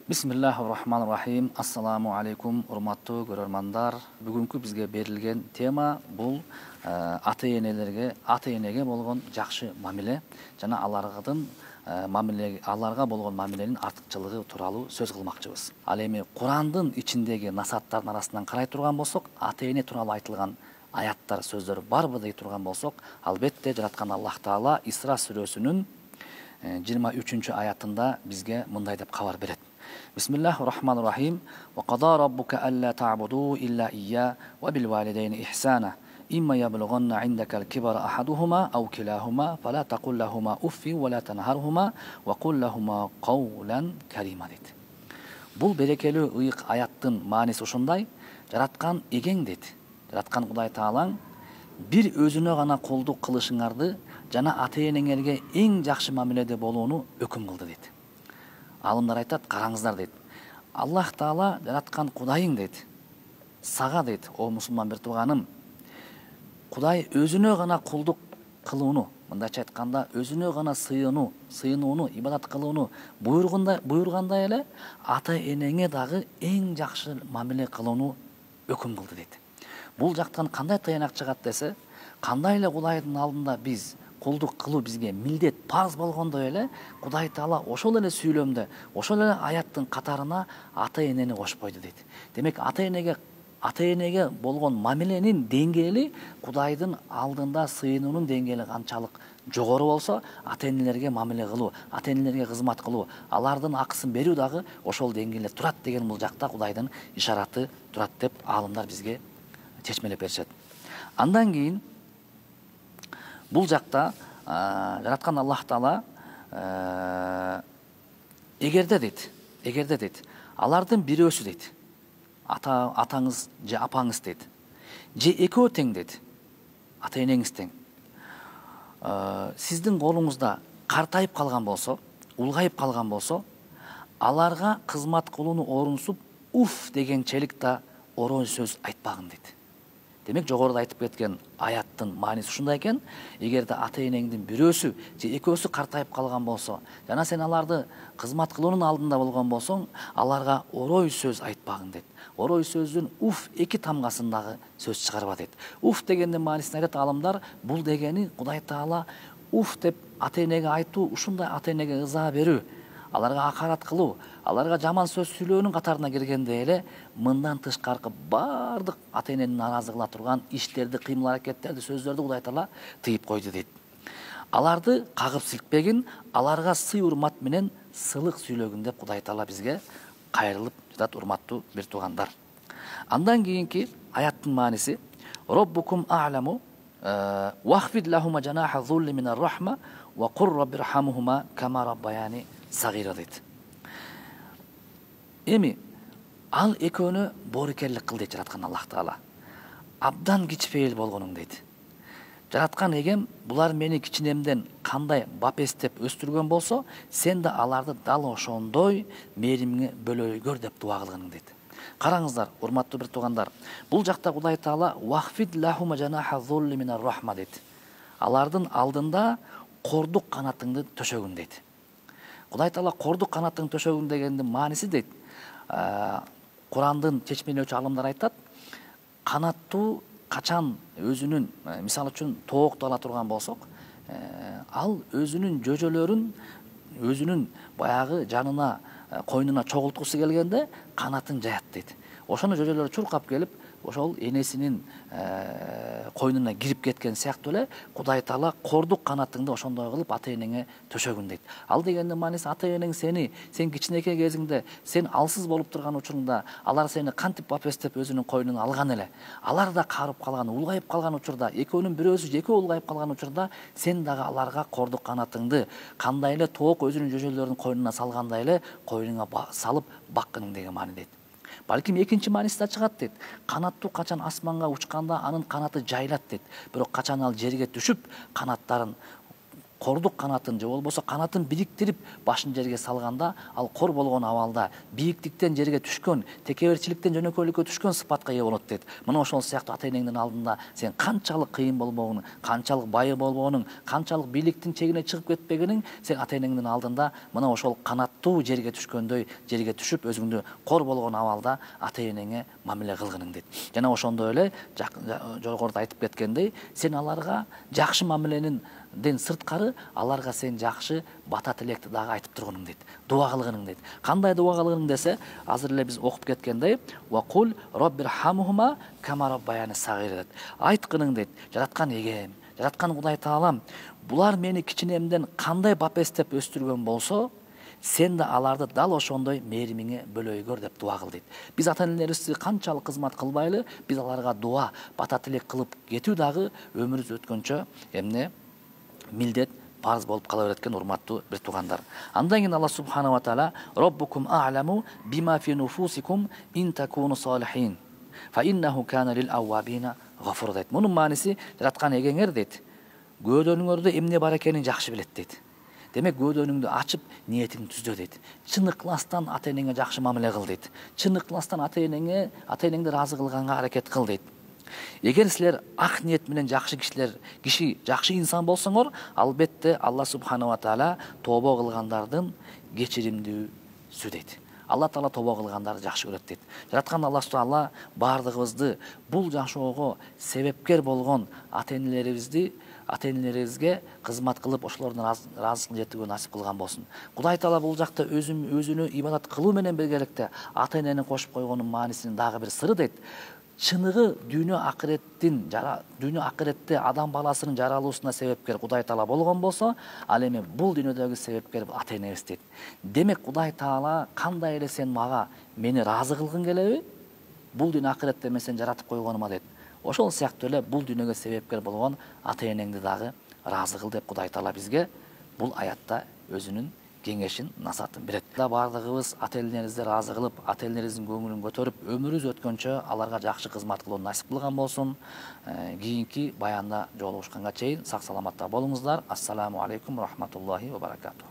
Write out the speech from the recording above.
Бисмиллахир-рахманир-рахим. Ассаламу алейкум, урматтуу көрөрмандар. Бүгүнкү бизге берилген тема бул ата-энеге болгон жакшы мамиле жана аларга болгон мамиленин артыкчылыгы тууралуу сөз кылмакчыбыз. Ал эми Курандын ичиндеги насааттардын арасынан карай турган болсок, ата-эне тууралуу айтылган аяттар, сөздөр барбы дей турган болсок, албетте жараткан Аллах Таала Исра сүрөсүнүн 23 аятында бизге мындай деп кабар берет. Бисмиллахир-рахманир-рахим. Ва қада раббука алла та'буду илля iyya ва бил валидайни ихсана. Имма яблughanna 'indaka al-kibara ahaduhuma aw kilahuma fala taqul lahumā uffin wa la tanharhumā wa qul lahumā qawlan karīmā. Бул берекелүү ыйык аяттын мааниси ушундай: жараткан эгең дейт. Жараткан Кудай Таалаң бир өзүнө гана колдук кылышыңарды жана ата-энеңерге эң жакшы мамиледе болууну өкүм кылды дейт. Алымдар айтат, караңыздар дейт. Аллах Таала жараткан Кудайың дейт. Сага дейт, о мусулман бир тууганым, Кудай өзүнө гана кулдук кылууну, мындайча айтканда, өзүнө гана сыйынууну, ибадат кылууну буйругандай эле ата-энеңе дагы эң жакшы мамиле кылууну өкүм кылды дейт. Бул жактан кандай таянак чыгат десе, кандай эле Кудайдын алдында биз кулдук кылуу бизге милдет, парз болгондой эле Кудай Таала ошол эле сүйлөмдө, ошол эле аяттын катарына ата-энени кошуп койду дейт. Демек ата-энеге болгон мамиленин деңгээли Кудайдын алдында сыйынуунун деңгээли канчалык жогору болсо, ата-энелерге мамиле кылуу, ата-энелерге кызмат кылуу, алардын акысын берүү дагы ошол деңгээлде турат деген бул жакта Кудайдын ишараты турат деп аалымдар бизге чечмелеп беришет. Андан кийин бул жакта жараткан Аллах Таала эгерде дейт, алардын бирөөсү дейт, атаңыз же апаңыз дейт, же экөө тең дейт, ата-энеңиз тең, сиздин колуңузда картайып калган болсо, улгайып калган болсо, аларга кызмат кылууну орунсуп, уф дегенчелик да орой сөз айтпагын дейт. Демек, жогоруда айтып кеткен аяттын мааниси ушундай экен: эгерде ата-энеңдин бирөөсү же экөөсү картайып калган болсо, жана сен аларды кызмат кылуунун алдында болгон болсоң, аларга орой сөз айтпагын дейт. Орой сөздүн уф эки тамгасындагы сөз чыгарба дейт. Уф дегендин маанисин айтат аалымдар, бул дегени Кудай Таала уф деп ата-энеге айтуу, ушундай ата-энеге ыза берүү, аларга акарат кылуу, аларга жаман сөз сүйлөөнүн катарына киргенде эле мындан тышкаркы бардык ата-энени наразы кыла турган иштерди, кыймыл аракеттерди, сөздөрдү Кудай Таала тыйып койду дейт. Аларды кагып силкпегин, аларга сый урмат менен сылык сүйлөгүн деп Кудай Таала бизге кайрылып жатат, урматтуу бир туугандар. Андан кийинки аяттын мааниси: Роббукум а'ламу вахфид лахума жанаха зулли минар рахма ва кур раббирхамухума кама раббаяни сагира дейт. Эми ал экөөнө боорукерлик кыл дейт жараткан Аллах Таала. Абдан кичпейил болгонуң дейт. Жараткан эгем булар мени кичинемден кандай бапестеп өстүргөн болсо, сен да аларды дал ошондой мээримиңе бөлөйгөр деп дуа кылгының дейт. Караңыздар, урматтуу бир туугандар, бул жакта Кудай Таала вахфид лахума жанаха зулли минар рахма дейт. Алардын алдында кордук канатыңды төшөгүн дейт. Кудай Таала кордук канаттын төшөгүн дегендин мааниси дейт, Курандын чечмелөөчү алымдар айтат, канаттуу качан өзүнүн, мисалы үчүн тоокту ала турган болсок, ал өзүнүн жөжөлөрүн өзүнүн баягы жанына, койнуна чогулткусу келгенде канатын жаят дейт. Ошону жөжөлөрү чуркап келип, ошол энесинин койнуна кирип кеткен сыяктуу эле Кудай Таала кордук канатыңды ошондой кылып ата-энеңе төшөгүн дейт. Ал дегендин мааниси, ата-энең сен кичинекей кезиңде, сен алсыз болуп турган учурунда, алар сени кантип бапестеп өзүнүн койнуна алган эле, алар да карып калган, улгайып калган учурда, экөөнүн бирөөсү же экөө улгайып калган учурда, сен дагы аларга кордук канатыңды кандай эле тоок өзүнүн жөжөлөрүнүн койнуна салгандай эле койнуңа салып баккының деген маани дейт. Балким экинчи мааниси да чыгат дейт. Канаттуу качан асманга учканда анын канаты жайылат дейт. Бирок качан ал жерге түшүп, канаттарын кордук канатын же болбосо канатын бириктирип башын жерге салганда, ал кор болгон абалда бийиктиктен жерге түшкөн, текеберчиликтен жөнөкөйлүккө түшкөн сыпатка ээ болот дейт. Мына ошол сыяктуу ата энеңдин алдында сен канчалык кыйын болбогуну, канчалык бай болбогонуң, канчалык бийликтин чегине чыгып кетпегениң сен ата энеңдин алдында мына ошол канаттуу жерге түшкөндөй жерге түшүп өзүңдү кор болгон абалда ата энеңе мамиле кылгының дейт. Жана ошондой эле жогоруда айтып кеткендей, сен аларга жакшы мамиленин сырткары аларга сен жакшы бата тилекти дагы айтып тургунуң дейт. Дуа кылгының дейт. Кандай дуа кылгының десе, азыр эле биз окуп кеткендей, ва кул роббирхамхума кама раббаяни сагир дейт. Айткының дейт, жараткан эгем, жараткан Кудай Таалам, булар мени кичинемден кандай бапестеп өстүргөн болсо, сен да аларды дал ошондой мээримиңе бөлөйгөр деп дуа кыл дейт. Биз ата энелерибизди канчалык кызмат кылбайлы, биз аларга дуа, бата тилек кылып кетүү дагы өмүрүбүз өткөнчө эмне милдет, парыз болуп кала берет экен, урматтуу бир туугандар. Андан кийин Алла субханаху ва таала роббукум а'ламу бима фи нуфусикум ин такуну салихин фа иннаху кана лил аввабина гафур дейт. Мунун мааниси жараткан эгеңер дейт, көөдөнүңөрдө эмне бар экенин жакшы билет дейт. Демек көөдөнүңдү ачып ниетиңди түздө дейт. Чын ыкластан ата энеңе жакшы мамиле кыл дейт. Чын ыкластан ата энеңди ыраазы кылганга аракет кыл дейт. Эгер силер ак ниет менен жакшы киши жакшы инсан болсоңор, албетте Алла субханаху ва таала тобо кылгандардын кечиримдүүсү дейт. Алла Таала тобо кылгандарды жакшы көрөт дейт. Жараткан Алла Таала бардыгыбызды бул жашоого себепкер болгон ата энелерибизге кызмат кылып, ошолордун ыраазысына жетүүгө насип кылган болсун. Кудай Таала бул жакта өзүнү ибадат кылуу менен биргеликте ата энени кошуп койгонун маанисинин дагы бир сыры дейт. Чыныгы дүйнө акыретте адам баласынын жаралуусуна себепкер Кудай Таала болгон болсо, ал эми бул дүйнөдөгү себепкер ата энебиз дейт. Демек Кудай Таала кандай эле сен мага мени ыраазы кылгың келеби? Бул дүйнө акыретте мен сени жаратып койгонума дейт. Ошол сыяктуу эле бул дүйнөгө себепкер болгон ата энеңди дагы ыраазы кыл деп Кудай Таала бизге бул аятта өзүнүн кеңешин, насатын берет. Бардыгыбыз ата энелерибизди ыраазы кылып, ата энелерибиздин көңүлүн көтөрүп, өмүрүбүз өткөнчө аларга жакшы кызмат кылуу насип кылган болсун. Кийинки баянда жолугушканга чейин сак саламатта болуңуздар. Ассаламу алейкум рахматуллахи ва баракатух.